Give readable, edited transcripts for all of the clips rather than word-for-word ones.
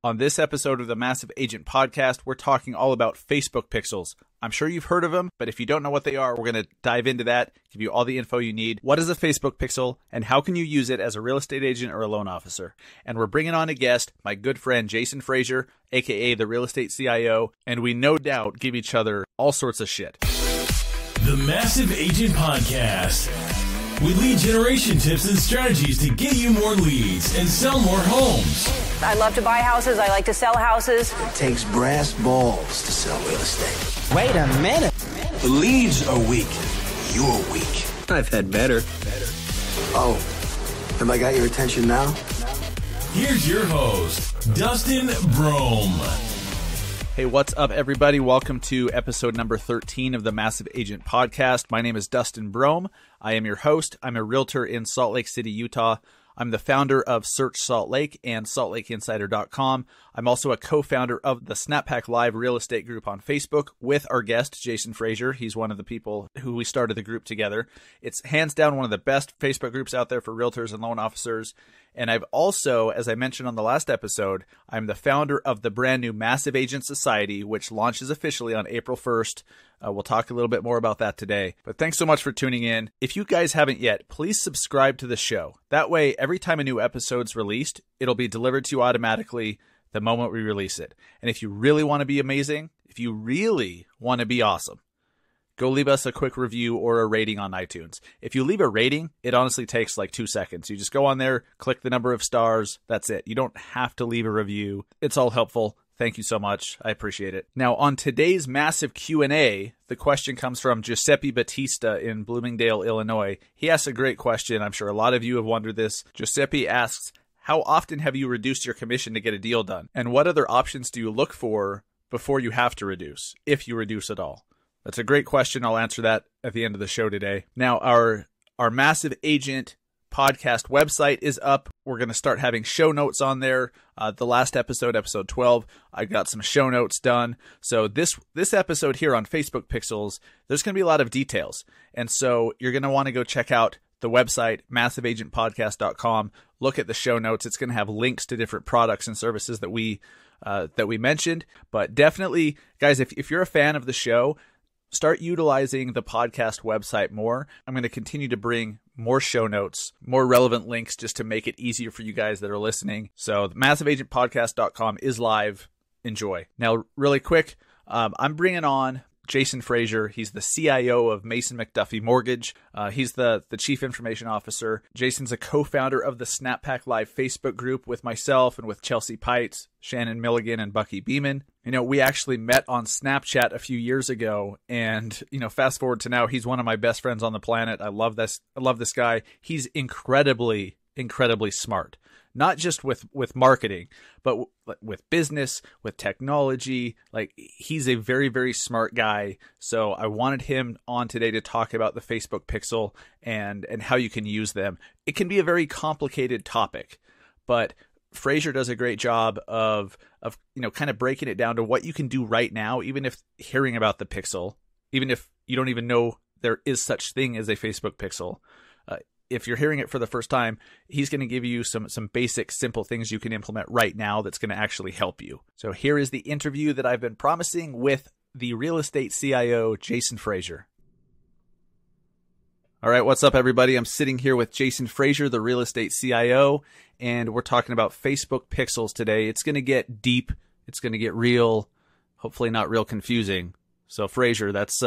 On this episode of the Massive Agent Podcast, we're talking all about Facebook pixels. I'm sure you've heard of them, but if you don't know what they are, we're going to dive into that, give you all the info you need. What is a Facebook pixel, and how can you use it as a real estate agent or a loan officer? And we're bringing on a guest, my good friend Jason Frazier, aka the Real Estate CIO, and we no doubt give each other all sorts of shit. The Massive Agent Podcast, with lead generation tips and strategies to get you more leads and sell more homes. I love to buy houses. I like to sell houses. It takes brass balls to sell real estate. Wait a minute. The leads are weak. You're weak. I've had better. Oh, have I got your attention now? Here's your host, Dustin Brohm. Hey, what's up, everybody? Welcome to episode number 13 of the Massive Agent Podcast. My name is Dustin Brohm. I am your host. I'm a realtor in Salt Lake City, Utah. I'm the founder of Search Salt Lake and SaltLakeInsider.com. I'm also a co-founder of the Snapback Live Real Estate Group on Facebook with our guest, Jason Frazier. He's one of the people who we started the group together. It's hands down one of the best Facebook groups out there for realtors and loan officers. And I've also, as I mentioned on the last episode, I'm the founder of the brand new Massive Agent Society, which launches officially on April 1st. We'll talk a little bit more about that today. But thanks so much for tuning in. If you guys haven't yet, please subscribe to the show. That way, every time a new episode's released, it'll be delivered to you automatically the moment we release it. And if you really want to be amazing, if you really want to be awesome, go leave us a quick review or a rating on iTunes. If you leave a rating, it honestly takes like 2 seconds. You just go on there, click the number of stars. That's it. You don't have to leave a review. It's all helpful. Thank you so much. I appreciate it. Now, on today's massive Q&A, the question comes from Giuseppe Battista in Bloomingdale, Illinois. He asks a great question. I'm sure a lot of you have wondered this. Giuseppe asks, how often have you reduced your commission to get a deal done? And what other options do you look for before you have to reduce, if you reduce at all? That's a great question. I'll answer that at the end of the show today. Now, our Massive Agent Podcast website is up. We're going to start having show notes on there. The last episode, episode 12, I got some show notes done. So this episode here on Facebook Pixels, there's going to be a lot of details. And so you're going to want to go check out the website, massiveagentpodcast.com. Look at the show notes. It's going to have links to different products and services that we mentioned. But definitely, guys, if you're a fan of the show, start utilizing the podcast website more. I'm going to continue to bring more show notes, more relevant links just to make it easier for you guys that are listening. So massiveagentpodcast.com is live. Enjoy. Now, really quick, I'm bringing on Jason Frazier. He's the CIO of Mason McDuffie Mortgage. He's the Chief Information Officer. Jason's a co-founder of the Snapback Live Facebook group with myself and with Chelsea Pites, Shannon Milligan, and Bucky Beeman. You know, we actually met on Snapchat a few years ago, and, you know, fast forward to now, he's one of my best friends on the planet. I love this guy. He's incredibly smart. Not just with marketing, but with business, with technology. Like, he's a very, very smart guy. So I wanted him on today to talk about the Facebook Pixel and how you can use them. It can be a very complicated topic, but Frazier does a great job of kind of breaking it down to what you can do right now, even if hearing about the Pixel, even if you don't even know there is such thing as a Facebook Pixel. If you're hearing it for the first time, he's going to give you some basic, simple things you can implement right now that's going to actually help you. So here is the interview that I've been promising with the real estate CIO, Jason Frazier. All right, what's up, everybody? I'm sitting here with Jason Frazier, the real estate CIO, and we're talking about Facebook Pixels today. It's going to get deep. It's going to get real, hopefully not real confusing. So Frazier, that's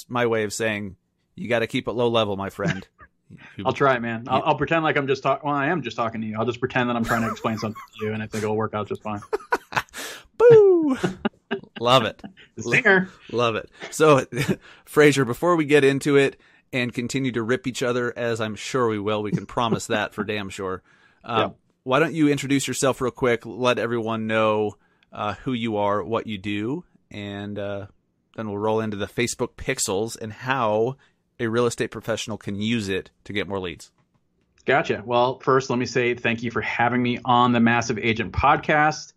my way of saying you got to keep it low level, my friend. I'll try it, man. I'll pretend like I'm just talking. Well, I am just talking to you. I'll just pretend that I'm trying to explain something to you, and I think it'll work out just fine. Boo! Love it. Zinger. Love it. So, Frazier, before we get into it and continue to rip each other, as I'm sure we will, we can promise that for damn sure. Why don't you introduce yourself real quick, let everyone know who you are, what you do, and then we'll roll into the Facebook Pixels and how a real estate professional can use it to get more leads. Gotcha. Well, first, let me say thank you for having me on the Massive Agent Podcast.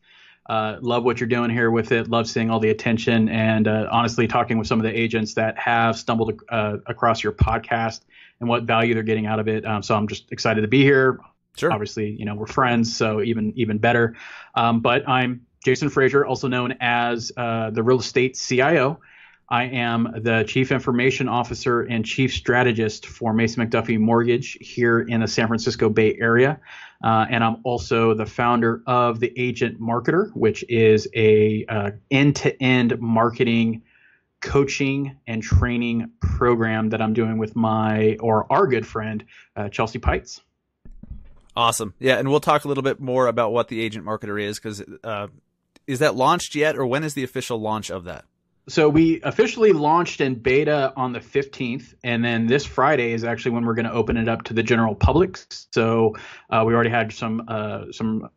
Love what you're doing here with it. Love seeing all the attention and honestly talking with some of the agents that have stumbled across your podcast and what value they're getting out of it. So I'm just excited to be here. Sure. Obviously, we're friends, so even better. But I'm Jason Frazier, also known as the real estate CIO. I am the Chief Information Officer and Chief Strategist for Mason McDuffie Mortgage here in the San Francisco Bay Area. And I'm also the founder of the Agent Marketer, which is a end-to-end marketing coaching and training program that I'm doing with our good friend, Chelsea Pites. Awesome. Yeah, and we'll talk a little bit more about what the Agent Marketer is, because is that launched yet, or when is the official launch of that? So we officially launched in beta on the 15th, and then this Friday is actually when we're going to open it up to the general public. So we already had some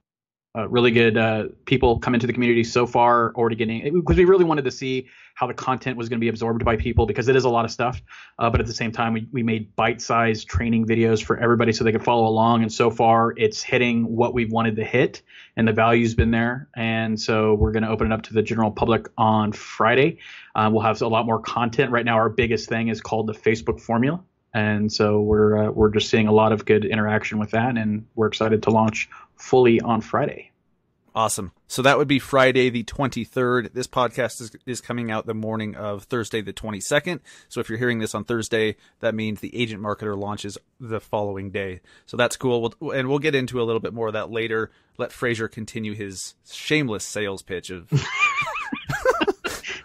really good people come into the community so far, already getting, because we really wanted to see how the content was going to be absorbed by people, because it is a lot of stuff. But at the same time, we made bite-sized training videos for everybody so they could follow along. And so far, it's hitting what we wanted to hit, and the value's been there. And so we're going to open it up to the general public on Friday. We'll have a lot more content. Right now, our biggest thing is called the Facebook Formula. And so we're just seeing a lot of good interaction with that, and we're excited to launch fully on Friday. Awesome. So that would be Friday the 23rd. This podcast is coming out the morning of Thursday the 22nd. So if you're hearing this on Thursday, that means the Agent Marketer launches the following day. So that's cool. We'll get into a little bit more of that later. Let Frazier continue his shameless sales pitch of...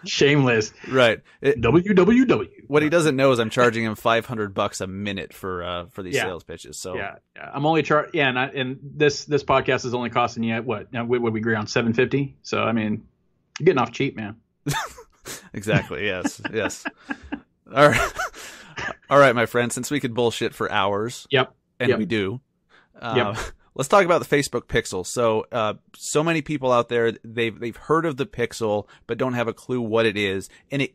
Shameless. Right. www. What he doesn't know is I'm charging him $500 a minute for these sales pitches. So yeah. I'm only and this podcast is only costing you what would we agree on $750? So I mean, you're getting off cheap, man. Exactly. Yes. All right, my friend. Since we could bullshit for hours. Yep. And we do. Let's talk about the Facebook Pixel. So many people out there, they've heard of the Pixel, but don't have a clue what it is. And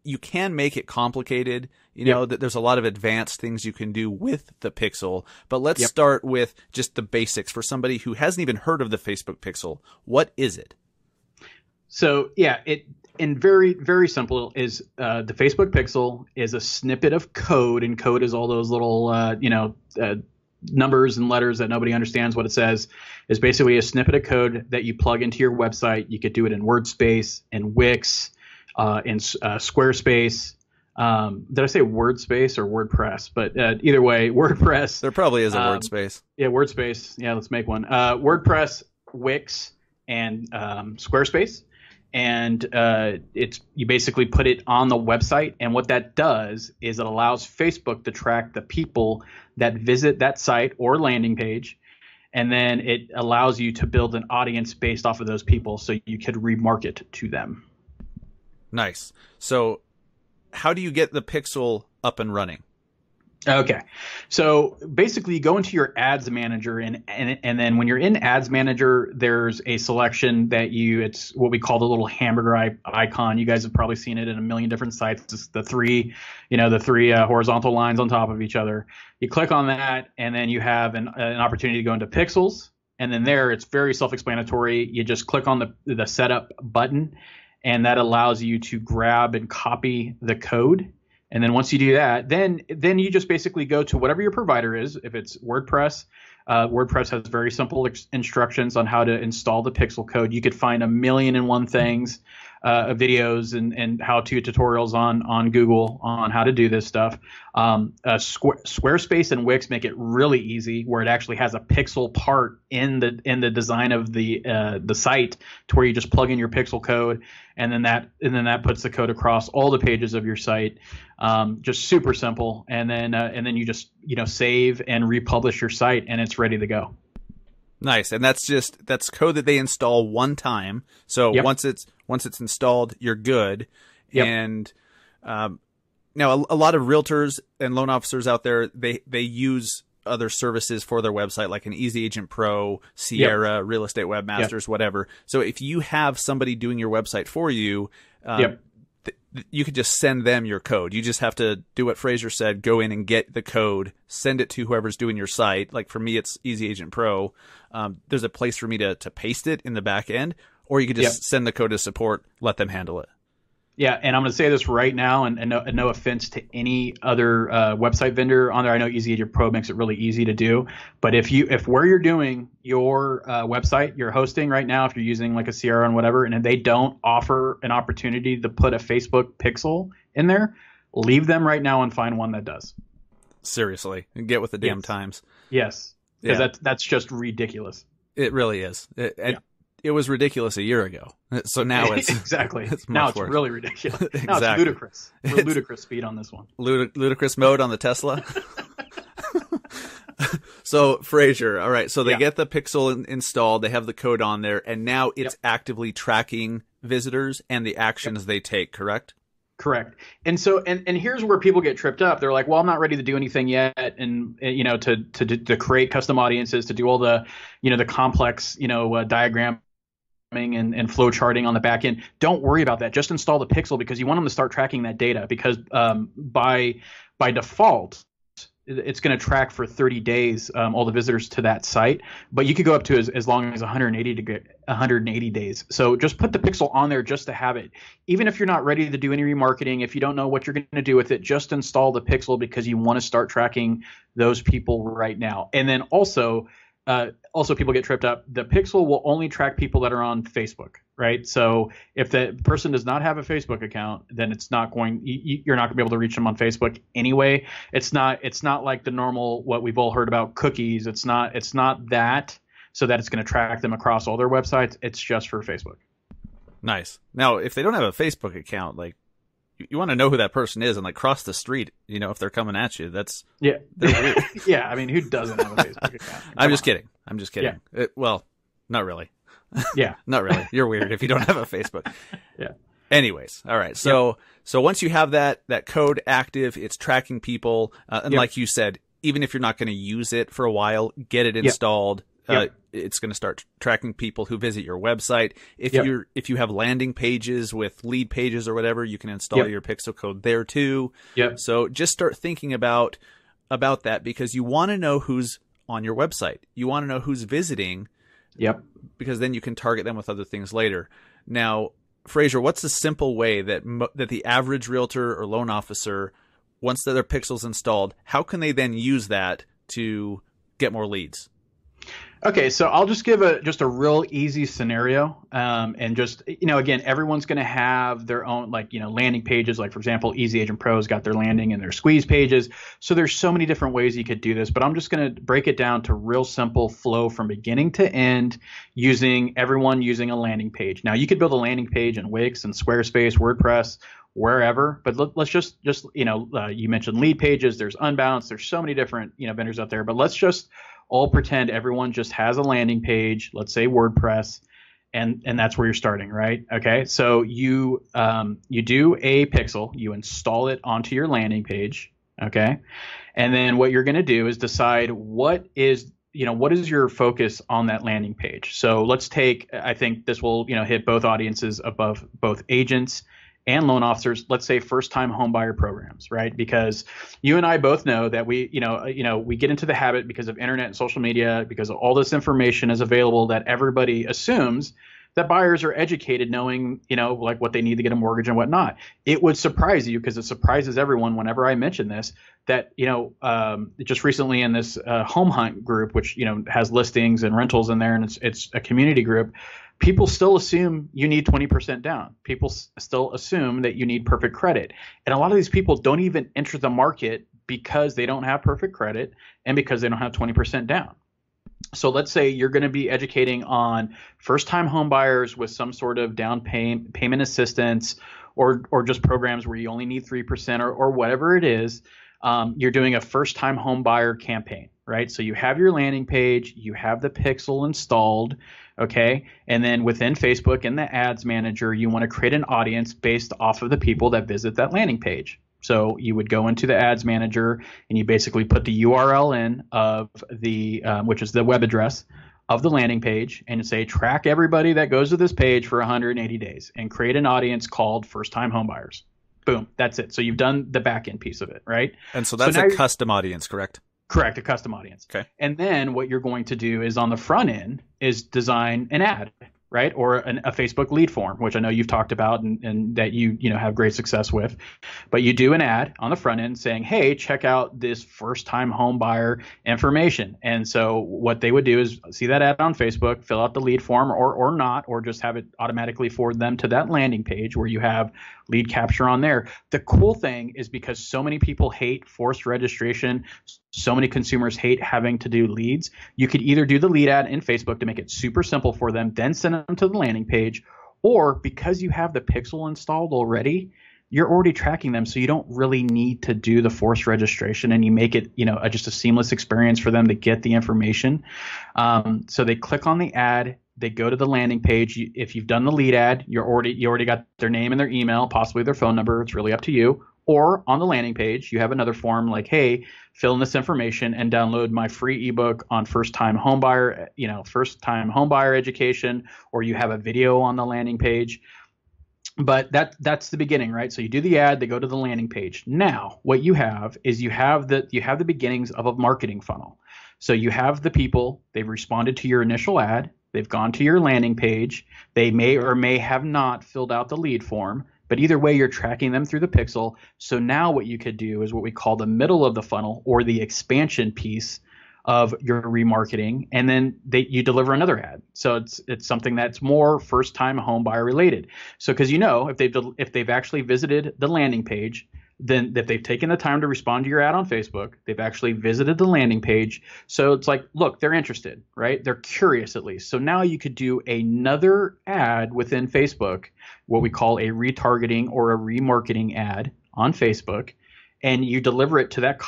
you can make it complicated. That there's a lot of advanced things you can do with the Pixel. But let's start with just the basics for somebody who hasn't even heard of the Facebook Pixel. What is it? So in very, very simple is the Facebook Pixel is a snippet of code, and code is all those little numbers and letters that nobody understands what it says. Is basically a snippet of code that you plug into your website. You could do it in WordSpace, in Wix, in Squarespace. Did I say WordSpace or WordPress? But either way, WordPress. There probably is a WordSpace. Yeah, WordSpace. Yeah, let's make one. WordPress, Wix, and Squarespace. And you basically put it on the website, and what that does is it allows Facebook to track the people that visit that site or landing page, and then it allows you to build an audience based off of those people, so you could remarket to them. Nice. So how do you get the Pixel up and running? Okay. So basically you go into your ads manager and then when you're in ads manager, there's a selection that it's what we call the little hamburger icon. You guys have probably seen it in a million different sites. It's the three horizontal lines on top of each other. You click on that, and then you have an opportunity to go into pixels. And then there, it's very self-explanatory. You just click on the setup button, and that allows you to grab and copy the code. And then once you do that, then you just basically go to whatever your provider is. If it's WordPress, WordPress has very simple instructions on how to install the Pixel code. You could find 1,000,001 things, videos and how-to tutorials on Google on how to do this stuff. Squarespace and Wix make it really easy, where it actually has a Pixel part in the design of the site, to where you just plug in your Pixel code, and then that puts the code across all the pages of your site. Just super simple, and then you just save and republish your site, and it's ready to go. Nice. And that's code that they install one time. So once it's installed, you're good. Yep. And now a lot of realtors and loan officers out there, they use other services for their website, like an Easy Agent Pro, Sierra, Real Estate Webmasters, whatever. So if you have somebody doing your website for you, you could just send them your code. You just have to do what Frazier said, go in and get the code, send it to whoever's doing your site. Like for me, it's Easy Agent Pro. There's a place for me to paste it in the back end, or you could just send the code to support, let them handle it. Yeah, and I'm going to say this right now, and no offense to any other website vendor on there. I know Easy Agent Pro makes it really easy to do, but if where you're doing your website, you're hosting right now, if you're using like a CRM and whatever, and they don't offer an opportunity to put a Facebook pixel in there, leave them right now and find one that does. Seriously, get with the damn times. Yes, because that's just ridiculous. It really is. It was ridiculous a year ago. So now it's exactly. It's now it's worse. really ridiculous. Exactly. Now it's ludicrous. We're ludicrous speed on this one. Ludicrous mode on the Tesla. So Frazier, all right. So they get the Pixel installed. They have the code on there, and now it's actively tracking visitors and the actions they take. Correct. Correct. And so, and here's where people get tripped up. They're like, well, I'm not ready to do anything yet. And, to create custom audiences, to do all the, the complex, diagramming and flow charting on the back end. Don't worry about that. Just install the Pixel because you want them to start tracking that data because by default, it's going to track for 30 days all the visitors to that site, but you could go up to as long as 180 days. So just put the Pixel on there just to have it. Even if you're not ready to do any remarketing, if you don't know what you're going to do with it, just install the Pixel because you want to start tracking those people right now. And then also people get tripped up. The Pixel will only track people that are on Facebook, right? So if the person does not have a Facebook account, then it's not you're not gonna be able to reach them on Facebook anyway. It's not like the normal, what we've all heard about cookies. It's not that, so that it's going to track them across all their websites. It's just for Facebook. Nice. Now, if they don't have a Facebook account, like, you want to know who that person is and like cross the street, if they're coming at you. That's they're weird. Yeah, I mean, who doesn't have a Facebook account? I'm just kidding. Yeah. Well, not really. Yeah. Not really. You're weird if you don't have a Facebook. Yeah. Anyways, all right. So once you have that code active, it's tracking people, and like you said, even if you're not going to use it for a while, get it installed. It's going to start tracking people who visit your website. If you have landing pages with lead pages or whatever, you can install your Pixel code there too. So just start thinking about that because you want to know who's on your website. You want to know who's visiting. Because then you can target them with other things later. Now, Frazier, what's the simple way that the average realtor or loan officer, once their Pixel's installed, how can they then use that to get more leads? Okay, so I'll just give a real easy scenario, and just again, everyone's going to have their own landing pages. Like for example, Easy Agent Pro's got their landing and their squeeze pages. So there's so many different ways you could do this, but I'm just going to break it down to real simple flow from beginning to end, using a landing page. Now you could build a landing page in Wix and Squarespace, WordPress, wherever, but let's just you mentioned lead pages. There's Unbounce. There's so many different vendors out there, but let's just all pretend everyone just has a landing page, let's say WordPress, and that's where you're starting, right? Okay, so you do a Pixel, you install it onto your landing page, okay, and then what you're going to do is decide what is your focus on that landing page. So let's take, I think this will hit both audiences above both agents and loan officers, let's say first-time homebuyer programs, right? Because you and I both know that we get into the habit because of internet and social media, because of all this information is available, that everybody assumes that buyers are educated, knowing, like what they need to get a mortgage and whatnot. It would surprise you, because it surprises everyone whenever I mention this, that, just recently in this home hunt group, which, has listings and rentals in there, and it's a community group, people still assume you need 20% down. People still assume that you need perfect credit. And a lot of these people don't even enter the market because they don't have perfect credit and because they don't have 20% down. So let's say you're going to be educating on first-time home buyers with some sort of down payment assistance, or just programs where you only need 3% or whatever it is. You're doing a first-time home buyer campaign, right? So you have your landing page, you have the Pixel installed, okay? And then within Facebook in the ads manager, you want to create an audience based off of the people that visit that landing page. So you would go into the ads manager and you basically put the URL in of the, which is the web address of the landing page, and say track everybody that goes to this page for 180 days and create an audience called first-time homebuyers. Boom, that's it. So you've done the back end piece of it, right? And so that's a custom audience, correct? Correct, a custom audience. Okay. And then what you're going to do is on the front end is design an ad, right? Or a Facebook lead form, which I know you've talked about and that you have great success with. But you do an ad on the front end saying, hey, check out this first-time home buyer information. And so what they would do is see that ad on Facebook, fill out the lead form or not, or just have it automatically forward them to that landing page where you have lead capture on there. The cool thing is because so many people hate forced registration, so many consumers hate having to do leads, you could either do the lead ad in Facebook to make it super simple for them, then send them to the landing page, or because you have the pixel installed already, you're already tracking them, so you don't really need to do the forced registration, and you make it, just a seamless experience for them to get the information. So they click on the ad, they go to the landing page. If you've done the lead ad, you already got their name and their email, possibly their phone number. It's really up to you. Or on the landing page, you have another form like, hey, fill in this information and download my free ebook on first-time homebuyer education, or you have a video on the landing page. But that's the beginning, right? So you do the ad, they go to the landing page. Now, what you have is you have the beginnings of a marketing funnel. So you have the people, they've responded to your initial ad, they've gone to your landing page, they may or may have not filled out the lead form. But either way, you're tracking them through the pixel. So now what you could do is what we call the middle of the funnel, or the expansion piece of your remarketing, and then you deliver another ad. So it's something that's more first-time home buyer related. So because if they've actually visited the landing page, then if they've taken the time to respond to your ad on Facebook, they've actually visited the landing page. So it's like, look, they're interested, right? They're curious at least. So now you could do another ad within Facebook, what we call a retargeting or a remarketing ad on Facebook, and you deliver it to that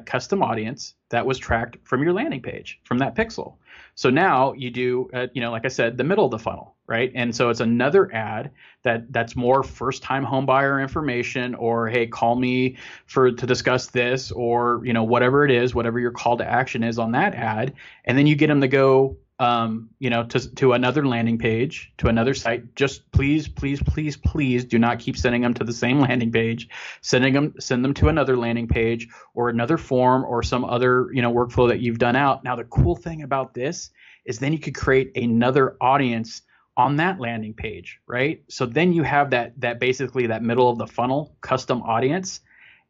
custom audience that was tracked from your landing page, from that pixel. So now you do, like I said, the middle of the funnel, right? And so it's another ad that's more first-time home buyer information, or hey, call me to discuss this, or whatever it is, whatever your call to action is on that ad, and then you get them to go to another landing page, to another site. Just please do not keep sending them to the same landing page. Send them to another landing page or another form or some other, workflow that you've done out. Now, the cool thing about this is then you could create another audience on that landing page, right? So then you have that basically that middle of the funnel custom audience.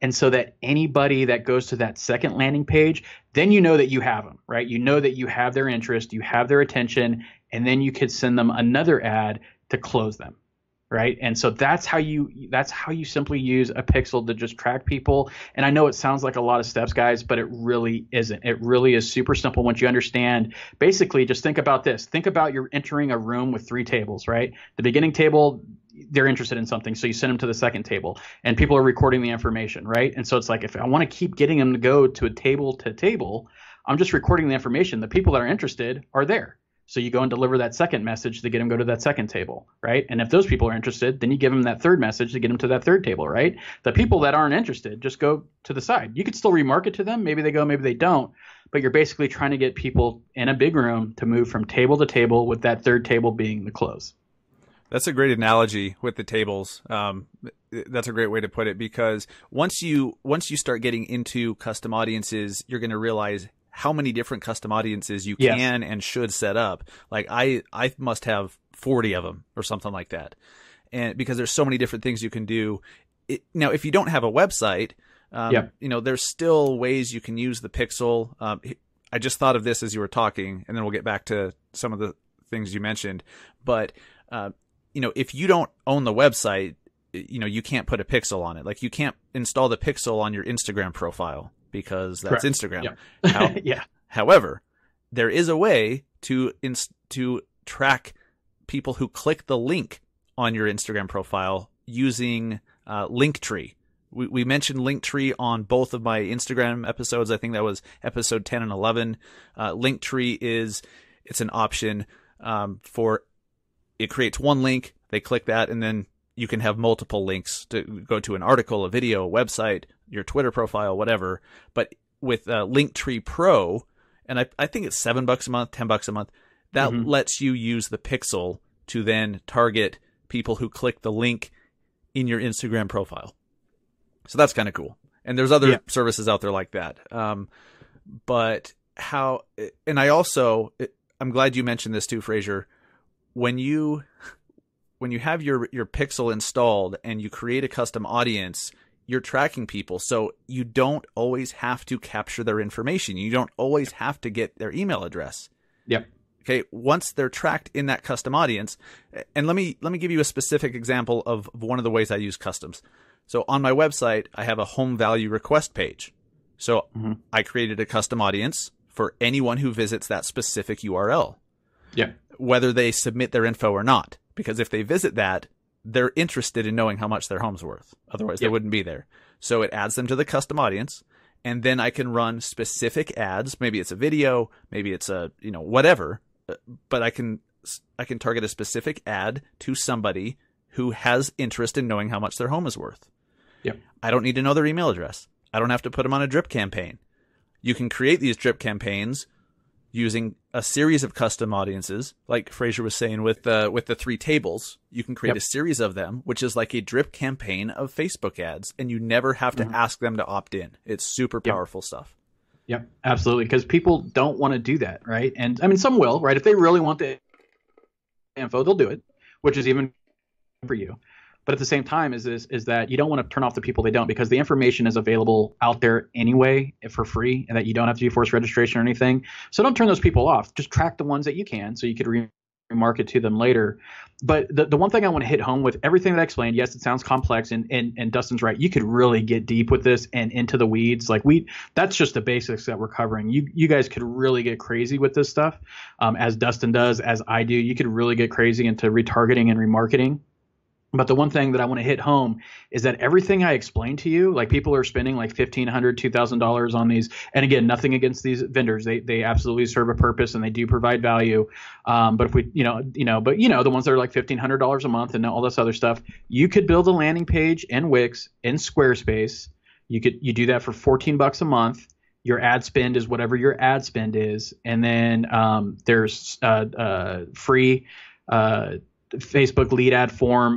And so that anybody that goes to that second landing page, then you know that you have them, right? You know that you have their interest, you have their attention, and then you could send them another ad to close them, right? And so that's how you simply use a pixel to just track people. And I know it sounds like a lot of steps, guys, but it really isn't. It really is super simple once you understand. Basically, just think about this. Think about you're entering a room with 3 tables, right? The beginning table, they're interested in something, so you send them to the second table, and people are recording the information, right? And so it's like, if I want to keep getting them to go to table, I'm just recording the information. The people that are interested are there. So you go and deliver that second message to get them to go to that second table, right? And if those people are interested, then you give them that third message to get them to that third table, right? The people that aren't interested just go to the side. You could still remarket to them. Maybe they go, maybe they don't. But you're basically trying to get people in a big room to move from table to table, with that third table being the close. That's a great analogy with the tables. That's a great way to put it, because once you start getting into custom audiences, you're going to realize how many different custom audiences you can and should set up. Like I must have 40 of them or something like that. And because there's so many different things you can do. Now, if you don't have a website, there's still ways you can use the pixel. I just thought of this as you were talking, and then we'll get back to some of the things you mentioned. But, if you don't own the website, you can't put a pixel on it. Like, you can't install the pixel on your Instagram profile, because that's Correct. Instagram. Yeah. However, there is a way to track people who click the link on your Instagram profile using Linktree. We mentioned Linktree on both of my Instagram episodes. I think that was episode 10 and 11. Linktree it's an option for, it creates one link, they click that, and then you can have multiple links to go to an article, a video, a website, your Twitter profile, whatever. But with Linktree Pro, and I think it's $7 a month, $10 a month, that lets you use the pixel to then target people who click the link in your Instagram profile. So that's kind of cool. And there's other services out there like that. I'm glad you mentioned this too, Frazier. when you have your pixel installed and you create a custom audience, you're tracking people. So you don't always have to capture their information. You don't always have to get their email address. Yep. Okay. Once they're tracked in that custom audience, and let me give you a specific example of one of the ways I use customs. So on my website, I have a home value request page. So I created a custom audience for anyone who visits that specific URL. Yeah. Whether they submit their info or not. Because if they visit that, they're interested in knowing how much their home's worth. Otherwise, they wouldn't be there. So it adds them to the custom audience. And then I can run specific ads. Maybe it's a video. Maybe it's a, whatever. But I can target a specific ad to somebody who has interest in knowing how much their home is worth. Yep. I don't need to know their email address. I don't have to put them on a drip campaign. You can create these drip campaigns using a series of custom audiences, like Frazier was saying with the 3 tables. You can create a series of them, which is like a drip campaign of Facebook ads, and you never have to ask them to opt in. It's super powerful stuff. Yep, absolutely, because people don't want to do that, right? And I mean, some will, right? If they really want the info, they'll do it, which is even for you. But at the same time, is that you don't want to turn off the people they don't, because the information is available out there anyway for free, and that you don't have to do forced registration or anything. So don't turn those people off. Just track the ones that you can, so you could remarket to them later. But the one thing I want to hit home with everything that I explained, yes, it sounds complex, and Dustin's right. You could really get deep with this and into the weeds. Like that's just the basics that we're covering. You guys could really get crazy with this stuff, as Dustin does, as I do. You could really get crazy into retargeting and remarketing. But the one thing that I want to hit home is that everything I explained to you, like people are spending like $1,500, $2,000 on these. And again, nothing against these vendors. They absolutely serve a purpose and they do provide value. But if we, the ones that are like $1,500 a month and all this other stuff, you could build a landing page in Wix, in Squarespace. You do that for $14 a month. Your ad spend is whatever your ad spend is. And then there's free Facebook lead ad form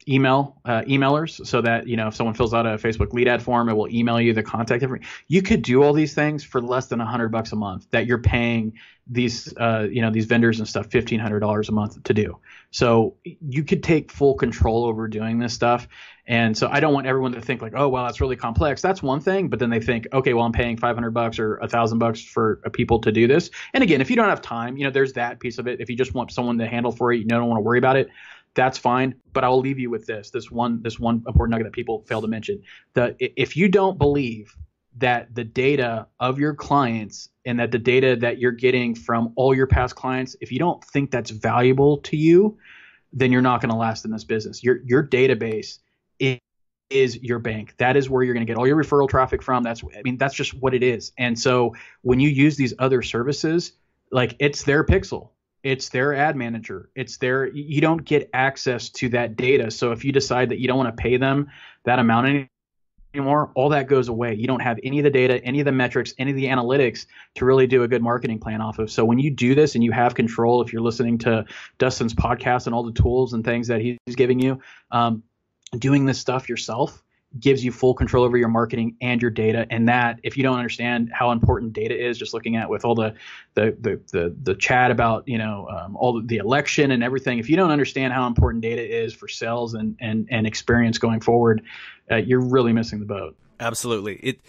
emailers, so that if someone fills out a Facebook lead ad form, it will email you the contact information. You could do all these things for less than $100 a month that you're paying these these vendors and stuff $1,500 a month to do. So you could take full control over doing this stuff. And so I don't want everyone to think like, oh, well, that's really complex. That's one thing. But then they think, okay, well, I'm paying $500 or $1,000 for people to do this. And again, if you don't have time, there's that piece of it. If you just want someone to handle for you, you don't want to worry about it, that's fine. But I will leave you with this one important nugget that people fail to mention. If you don't believe that the data of your clients and that the data that you're getting from all your past clients, if you don't think that's valuable to you, then you're not going to last in this business. Your database is your bank. That is where you're going to get all your referral traffic from. That's just what it is. And so when you use these other services, like it's their pixel, it's their ad manager, you don't get access to that data. So if you decide that you don't want to pay them that amount anymore, all that goes away. You don't have any of the data, any of the metrics, any of the analytics to really do a good marketing plan off of. So when you do this and you have control, if you're listening to Dustin's podcast and all the tools and things that he's giving you, doing this stuff yourself gives you full control over your marketing and your data. And that, if you don't understand how important data is, just looking at with all the chat about all the election and everything, if you don't understand how important data is for sales and experience going forward, you're really missing the boat. Absolutely.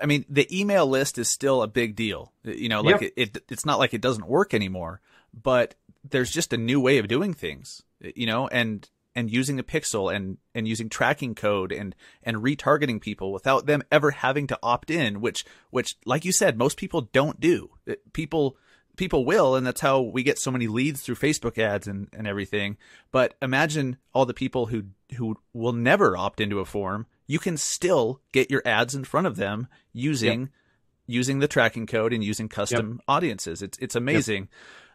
The email list is still a big deal. It's not like it doesn't work anymore, but there's just a new way of doing things, and using the pixel and using tracking code and retargeting people without them ever having to opt in, which like you said, most people don't do. People will, and that's how we get so many leads through Facebook ads and everything. But imagine all the people who will never opt into a form. You can still get your ads in front of them using the tracking code and using custom audiences. It's amazing.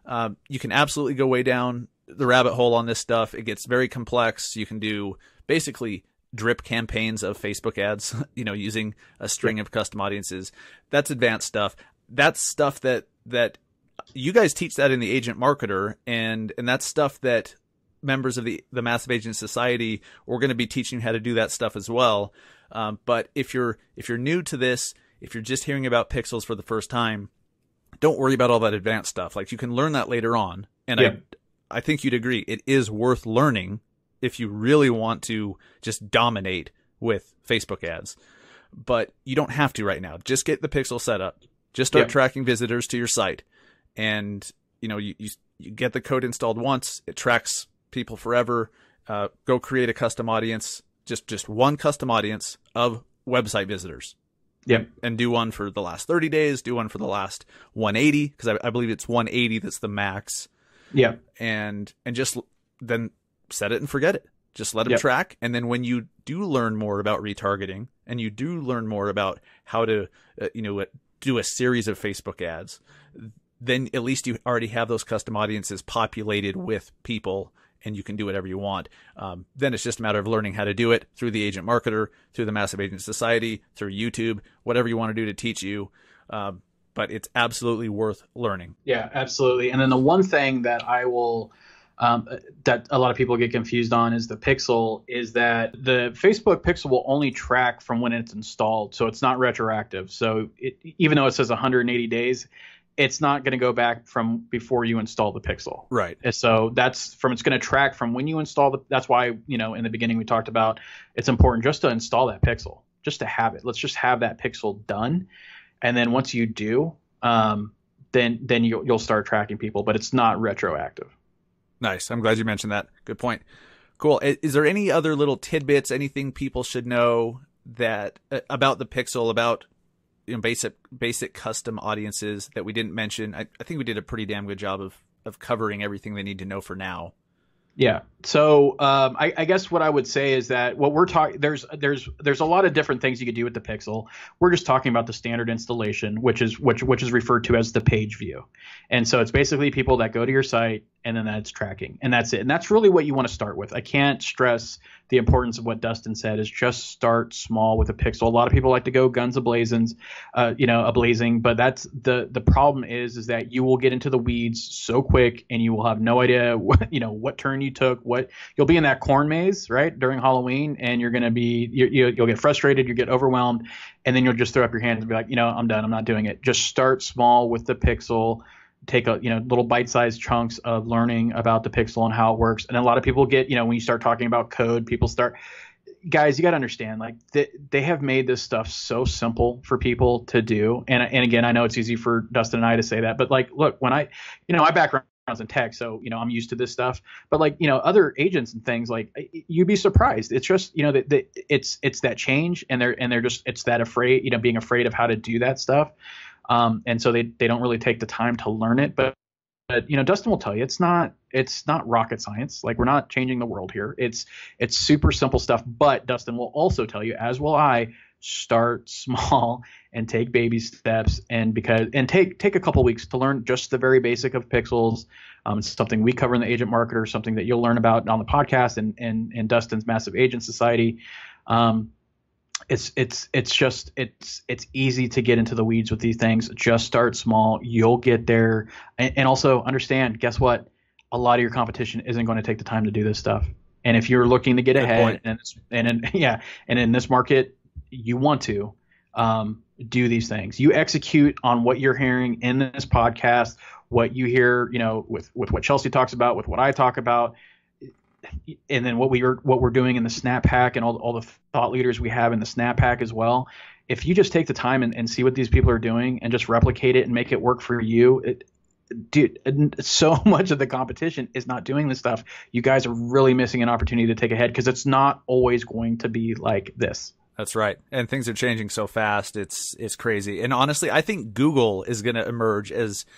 You can absolutely go way down the rabbit hole on this stuff. It gets very complex. You can do basically drip campaigns of Facebook ads, using a string of custom audiences. That's advanced stuff. That's stuff that you guys teach that in the Agent Marketer, and that's stuff that members of the Massive Agent Society, we're going to be teaching how to do that stuff as well. But if you're new to this, if you're just hearing about pixels for the first time, don't worry about all that advanced stuff. Like, you can learn that later on. And I think you'd agree it is worth learning if you really want to just dominate with Facebook ads. But you don't have to right now. Just get the pixel set up. Just start tracking visitors to your site. And, you get the code installed once. It tracks people forever. Go create a custom audience. Just one custom audience of website visitors. Yep. And do one for the last 30 days. Do one for the last 180, because I believe it's 180 that's the max. Yeah. And just then set it and forget it. Just let them track. And then when you do learn more about retargeting and you do learn more about how to, do a series of Facebook ads, then at least you already have those custom audiences populated with people, and you can do whatever you want. Then it's just a matter of learning how to do it through the Agent Marketer, through the Massive Agent Society, through YouTube, whatever you want to do to teach you. But it's absolutely worth learning. Yeah, absolutely. And then the one thing that I will that a lot of people get confused on is the pixel, is that the Facebook pixel will only track from when it's installed. So it's not retroactive. So even though it says 180 days, it's not going to go back from before you install the pixel. Right. So it's going to track from when you install that's why, in the beginning we talked about it's important just to install that pixel, just to have it. Let's just have that pixel done. And then once you do, then you'll start tracking people, but it's not retroactive. Nice. I'm glad you mentioned that. Good point. Cool. Is there any other little tidbits, anything people should know that about the pixel, about basic custom audiences that we didn't mention? I think we did a pretty damn good job of covering everything they need to know for now. Yeah. So I guess what I would say is that what we're talking, there's a lot of different things you could do with the pixel. We're just talking about the standard installation, which is referred to as the page view. And so it's basically people that go to your site and then that's tracking, and that's it. And that's really what you want to start with. I can't stress the importance of what Dustin said, is just start small with a pixel. A lot of people like to go guns a-blazing, but that's the problem is that you will get into the weeds so quick and you will have no idea what turn you took, you'll be in that corn maze, right, during Halloween, and you're going to be, you'll get frustrated, you get overwhelmed, and then you'll just throw up your hands and be like, I'm done, I'm not doing it. Just start small with the pixel. Take little bite-sized chunks of learning about the pixel and how it works. And a lot of people get, when you start talking about code, guys, you got to understand, like they have made this stuff so simple for people to do. And again, I know it's easy for Dustin and I to say that, but like, look, when my background's in tech, so, I'm used to this stuff, but like, other agents and things, like you'd be surprised. It's just, that it's that change, and they're just, it's that afraid, being afraid of how to do that stuff. And so they don't really take the time to learn it. But Dustin will tell you it's not rocket science. Like, we're not changing the world here. It's super simple stuff. But Dustin will also tell you, as will I, start small and take baby steps, and take a couple weeks to learn just the very basic of pixels. It's something we cover in the Agent Marketer, something that you'll learn about on the podcast and Dustin's Massive Agent Society. It's easy to get into the weeds with these things. Just start small. You'll get there. And also understand, guess what? A lot of your competition isn't going to take the time to do this stuff. And if you're looking to get ahead, and in this market, you want to do these things. You execute on what you're hearing in this podcast, what you hear, with what Chelsea talks about, with what I talk about, and then what we're doing in the Snap Hack, and all the thought leaders we have in the Snap Hack as well. If you just take the time and see what these people are doing and just replicate it and make it work for you, so much of the competition is not doing this stuff. You guys are really missing an opportunity to take ahead, because it's not always going to be like this. That's right. And things are changing so fast. It's crazy. And honestly, I think Google is going to emerge as –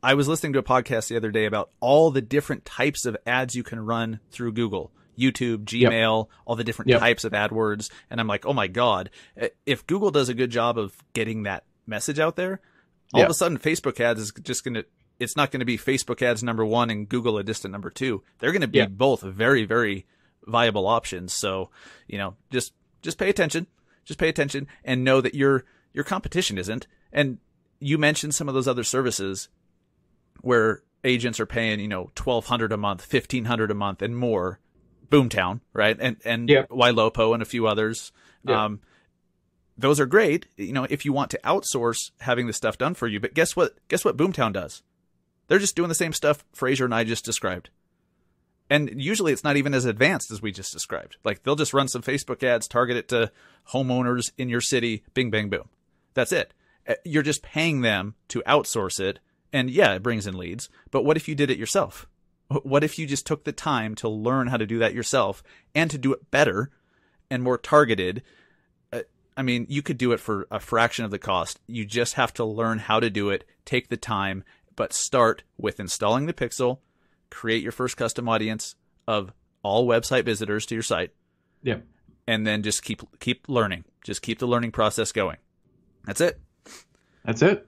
I was listening to a podcast the other day about all the different types of ads you can run through Google, YouTube, Gmail, all the different types of AdWords. And I'm like, oh my God, if Google does a good job of getting that message out there, all of a sudden Facebook ads is just going to, it's not going to be Facebook ads number one and Google a distant number two. They're going to be both very, very viable options. So, just pay attention, and know that your competition isn't. And you mentioned some of those other services where agents are paying, $1,200 a month, $1,500 a month and more. Boomtown, right? And Ylopo and a few others. Those are great, if you want to outsource having the stuff done for you. But guess what Boomtown does? They're just doing the same stuff Frazier and I just described. And usually it's not even as advanced as we just described. Like, they'll just run some Facebook ads, target it to homeowners in your city, bing, bang, boom. That's it. You're just paying them to outsource it. And yeah, it brings in leads. But what if you did it yourself? What if you just took the time to learn how to do that yourself and to do it better and more targeted? I mean, you could do it for a fraction of the cost. You just have to learn how to do it, take the time, but start with installing the pixel, create your first custom audience of all website visitors to your site. Yeah. And then just keep learning. Just keep the learning process going. That's it. That's it.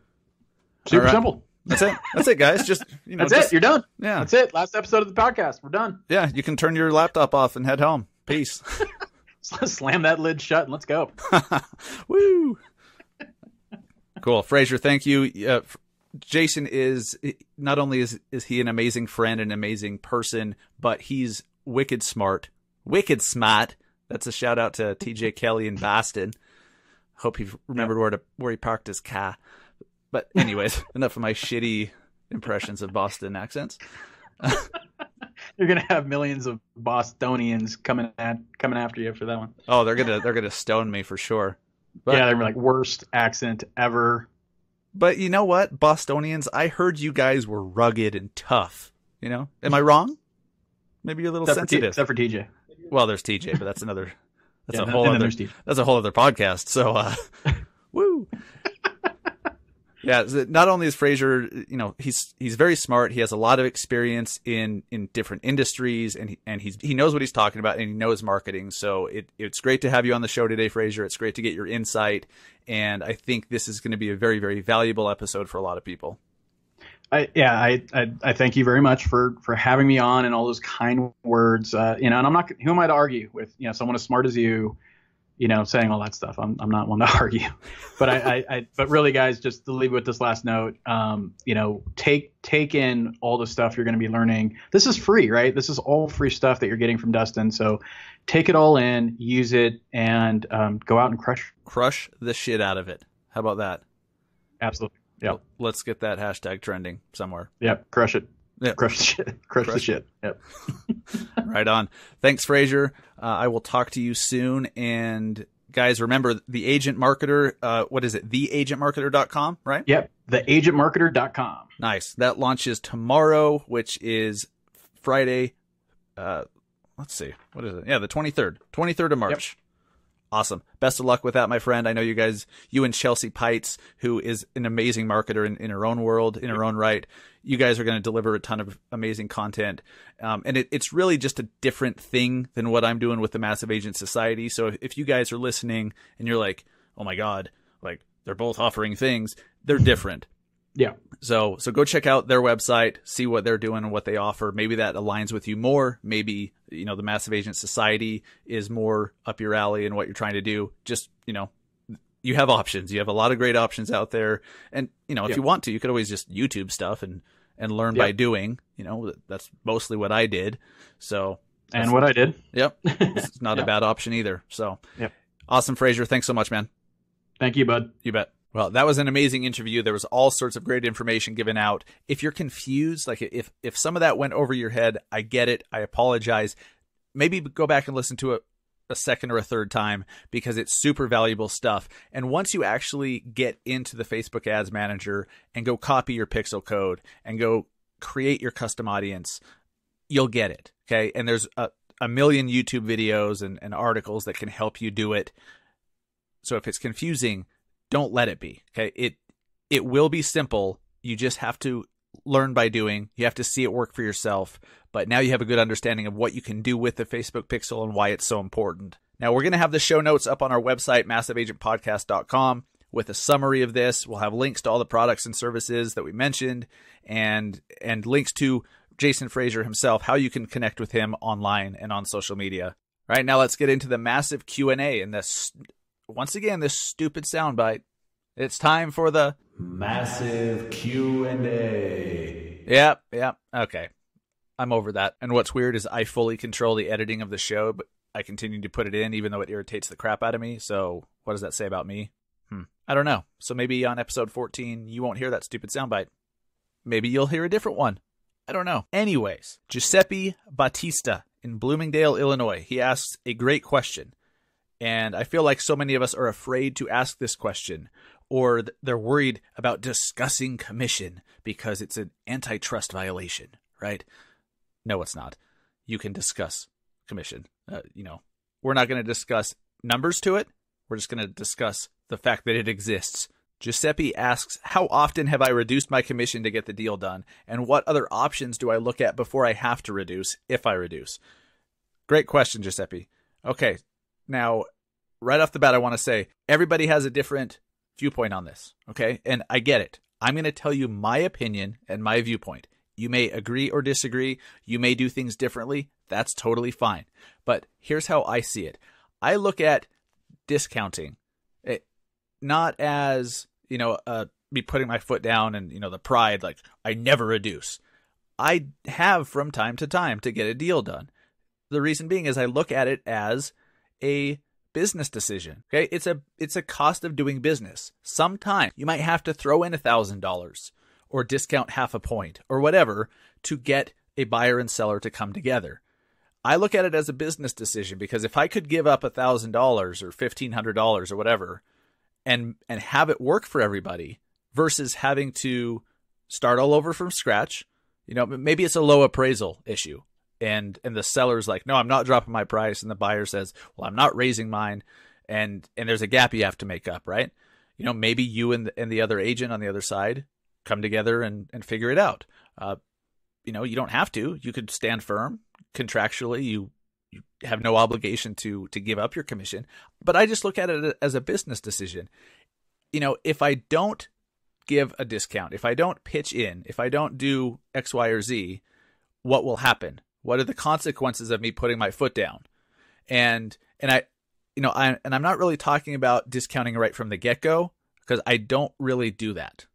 Super simple. That's it. That's it, guys. Just, that's it. You're done. Yeah. That's it. Last episode of the podcast. We're done. Yeah. You can turn your laptop off and head home. Peace. Slam that lid shut and let's go. Woo. Cool. Frazier, thank you. Jason is not only is he an amazing friend, an amazing person, but he's wicked smart. Wicked smart. That's a shout out to TJ Kelly in Boston. Hope he remembered where he parked his car. But anyways, enough of my shitty impressions of Boston accents. You're gonna have millions of Bostonians coming after you for that one. Oh, they're gonna stone me for sure. But, yeah, they're like worst accent ever. But you know what, Bostonians, I heard you guys were rugged and tough. You know, am I wrong? Maybe you're a little sensitive. Except for TJ. Well, there's TJ, but that's another. That's yeah, a whole other podcast. So, woo. Yeah, not only is Frazier, he's very smart. He has a lot of experience in different industries, and he knows what he's talking about, and he knows marketing. So it's great to have you on the show today, Frazier. It's great to get your insight, and I think this is going to be a very, very valuable episode for a lot of people. I thank you very much for having me on and all those kind words. And I'm not, who am I to argue with, someone as smart as you, saying all that stuff. I'm not one to argue, but but really, guys, just to leave with this last note, take in all the stuff you're going to be learning. This is free, right? This is all free stuff that you're getting from Dustin. So take it all in, use it, and go out and crush the shit out of it. How about that? Absolutely. Yeah. Well, let's get that hashtag trending somewhere. Yep. Crush it. Yep. Crush the shit. Crush the shit. Yep. Right on. Thanks, Frazier. I will talk to you soon. And guys, remember the Agent Marketer. What is it? Theagentmarketer.com, right? Yep. Theagentmarketer.com. Nice. That launches tomorrow, which is Friday. Let's see. What is it? Yeah, the 23rd. 23rd of March. Yep. Awesome. Best of luck with that, my friend. I know you and Chelsea Pites, who is an amazing marketer in her own world, in her own right. You guys are going to deliver a ton of amazing content. And it's really just a different thing than what I'm doing with the Massive Agent Society. So if you guys are listening and you're like, oh my God, like they're both offering things, they're different. Yeah. So go check out their website, see what they're doing and what they offer. Maybe that aligns with you more. Maybe, the Massive Agent Society is more up your alley and what you're trying to do. Just, you have options. You have a lot of great options out there. And, if you want to, you could always just YouTube stuff and learn by doing. That's mostly what I did. So. And what I did. Yep. It's not a bad option either. So. Yep. Awesome, Frazier. Thanks so much, man. Thank you, bud. You bet. Well, that was an amazing interview. There was all sorts of great information given out. If you're confused, like if some of that went over your head, I get it. I apologize. Maybe go back and listen to it a second or a third time because it's super valuable stuff. And once you actually get into the Facebook Ads Manager and go copy your pixel code and go create your custom audience, you'll get it. Okay. And there's a million YouTube videos and articles that can help you do it. So if it's confusing, don't let it be. Okay. It will be simple. You just have to learn by doing. You have to see it work for yourself. But now you have a good understanding of what you can do with the Facebook Pixel and why it's so important. Now we're going to have the show notes up on our website, massiveagentpodcast.com, with a summary of this. We'll have links to all the products and services that we mentioned and links to Jason Frazier himself, how you can connect with him online and on social media. All right. Now let's get into the massive Q&A and this. Once again, this stupid soundbite. It's time for the massive Q&A. Yep. Okay. I'm over that. And what's weird is I fully control the editing of the show, but I continue to put it in even though it irritates the crap out of me. So what does that say about me? I don't know. So maybe on episode 14, you won't hear that stupid soundbite. Maybe you'll hear a different one. I don't know. Anyways, Giuseppe Battista in Bloomingdale, Illinois. He asks a great question. And I feel like so many of us are afraid to ask this question, or they're worried about discussing commission because it's an antitrust violation, right? No, it's not. You can discuss commission. We're not going to discuss numbers to it. We're just going to discuss the fact that it exists. Giuseppe asks, how often have I reduced my commission to get the deal done? And what other options do I look at before I have to reduce, if I reduce? Great question, Giuseppe. Okay, now, right off the bat, I want to say, everybody has a different viewpoint on this, okay? And I get it. I'm going to tell you my opinion and my viewpoint. You may agree or disagree. You may do things differently. That's totally fine. But here's how I see it. I look at discounting not as, me putting my foot down and, the pride, like I never reduce. I have from time to time to get a deal done. The reason being is I look at it as a business decision. Okay. It's a cost of doing business. Sometimes you might have to throw in $1,000 or discount half a point or whatever to get a buyer and seller to come together. I look at it as a business decision because if I could give up $1,000 or $1,500 or whatever and have it work for everybody versus having to start all over from scratch, maybe it's a low appraisal issue. And the seller's like, no, I'm not dropping my price. And the buyer says, well, I'm not raising mine. And there's a gap you have to make up, right? Maybe you and the other agent on the other side come together and figure it out. You don't have to. You could stand firm contractually. You have no obligation to give up your commission. But I just look at it as a business decision. If I don't give a discount, if I don't pitch in, if I don't do X, Y, or Z, what will happen? What are the consequences of me putting my foot down? And I'm not really talking about discounting right from the get-go because I don't really do that.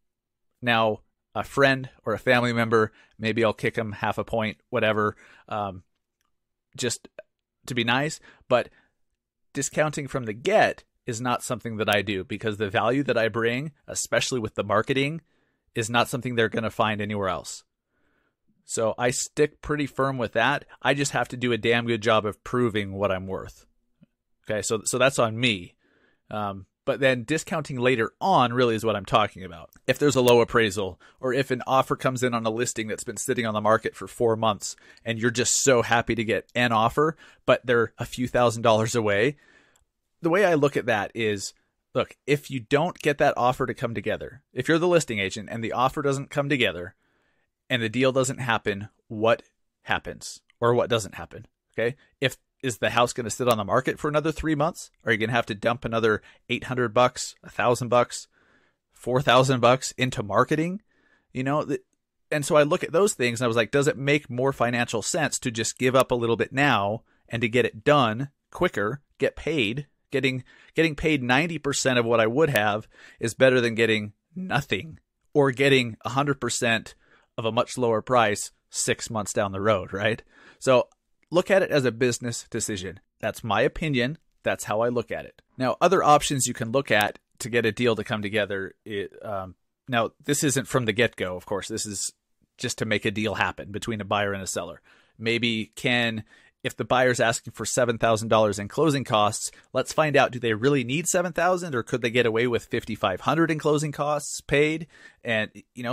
Now, a friend or a family member, maybe I'll kick them half a point, whatever, just to be nice. But discounting from the get is not something that I do because the value that I bring, especially with the marketing, is not something they're going to find anywhere else. So I stick pretty firm with that. I just have to do a damn good job of proving what I'm worth. Okay, so that's on me. But then discounting later on really is what I'm talking about. If there's a low appraisal or if an offer comes in on a listing that's been sitting on the market for 4 months and you're just so happy to get an offer, but they're a few $1,000s away. The way I look at that is, look, if you don't get that offer to come together, if you're the listing agent and the offer doesn't come together and the deal doesn't happen, what happens or what doesn't happen? Okay. Is the house going to sit on the market for another 3 months? Are you going to have to dump another $800, $1,000, $4,000 into marketing? And so I look at those things and I was like, does it make more financial sense to just give up a little bit now and to get it done quicker, get paid? Getting paid 90% of what I would have is better than getting nothing or getting 100% of a much lower price 6 months down the road, right? So look at it as a business decision. That's my opinion. That's how I look at it. Now, other options you can look at to get a deal to come together. Now, this isn't from the get-go, of course. This is just to make a deal happen between a buyer and a seller. Maybe if the buyer's asking for $7,000 in closing costs, let's find out, do they really need $7,000 or could they get away with $5,500 in closing costs paid? And,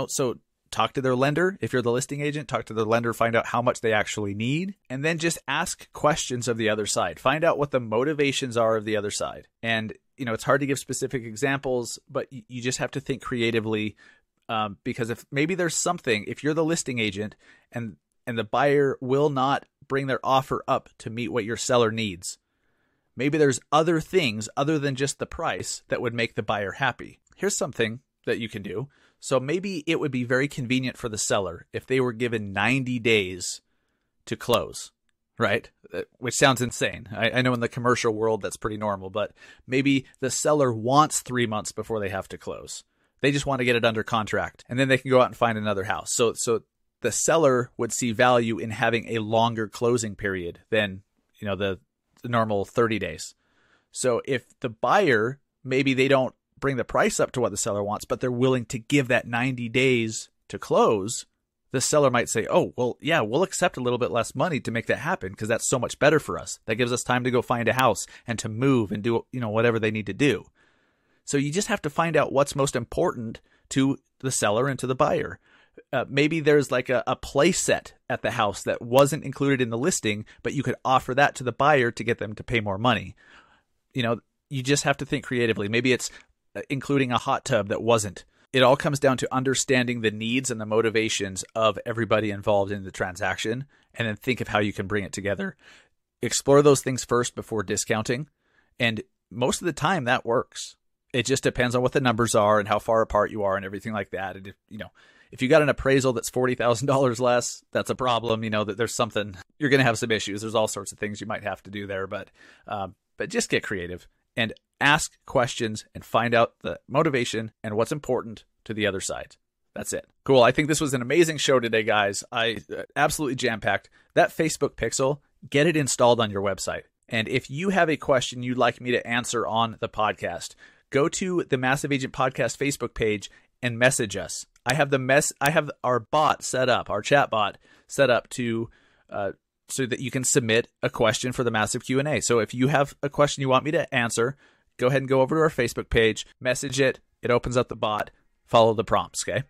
so talk to their lender. If you're the listing agent, talk to their lender, find out how much they actually need, and then just ask questions of the other side. Find out what the motivations are of the other side. And, it's hard to give specific examples, but you just have to think creatively because if maybe there's something, if you're the listing agent and the buyer will not bring their offer up to meet what your seller needs, maybe there's other things other than just the price that would make the buyer happy. Here's something that you can do. So maybe it would be very convenient for the seller if they were given 90 days to close, right? Which sounds insane. I know in the commercial world that's pretty normal, but maybe the seller wants 3 months before they have to close. They just want to get it under contract and then they can go out and find another house. So the seller would see value in having a longer closing period than, the normal 30 days. So if the buyer, maybe they don't bring the price up to what the seller wants, but they're willing to give that 90 days to close, the seller might say, oh, well, yeah, we'll accept a little bit less money to make that happen because that's so much better for us. That gives us time to go find a house and to move and do, whatever they need to do. So you just have to find out what's most important to the seller and to the buyer. Maybe there's like a play set at the house that wasn't included in the listing, but you could offer that to the buyer to get them to pay more money. You just have to think creatively. Maybe it's including a hot tub that wasn't. It all comes down to understanding the needs and the motivations of everybody involved in the transaction, and then think of how you can bring it together. Explore those things first before discounting, and most of the time that works. It just depends on what the numbers are and how far apart you are and everything like that. And if you got an appraisal that's $40,000 less, that's a problem. That there's something, you're going to have some issues. There's all sorts of things you might have to do there, but just get creative and ask questions and find out the motivation and what's important to the other side. That's it. Cool. I think this was an amazing show today, guys. I absolutely jam-packed. That Facebook pixel, get it installed on your website. And if you have a question you'd like me to answer on the podcast, go to the Massive Agent Podcast Facebook page and message us. I have our bot set up, our chat bot set up to so that you can submit a question for the Massive Q&A. So if you have a question you want me to answer, go ahead and go over to our Facebook page, message it. It opens up the bot. Follow the prompts, okay?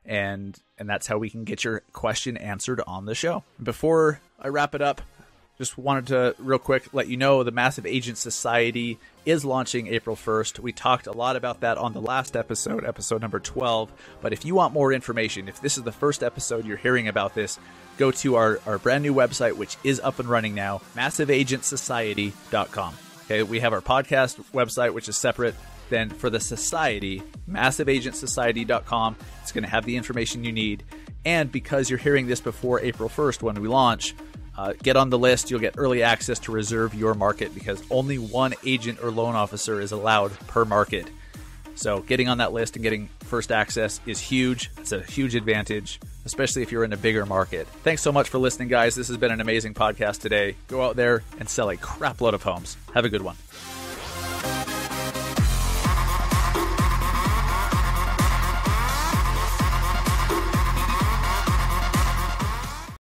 And that's how we can get your question answered on the show. Before I wrap it up, just wanted to real quick let you know the Massive Agent Society is launching April 1st. We talked a lot about that on the last episode number 12. But if you want more information, if this is the first episode you're hearing about this, go to our brand new website, which is up and running now, massiveagentsociety.com. Okay, we have our podcast website, which is separate. Then for the society, massiveagentsociety.com. It's going to have the information you need. And because you're hearing this before April 1st when we launch, get on the list. You'll get early access to reserve your market because only one agent or loan officer is allowed per market. So getting on that list and getting first access is huge. It's a huge advantage, especially if you're in a bigger market. Thanks so much for listening, guys. This has been an amazing podcast today. Go out there and sell a crap load of homes. Have a good one.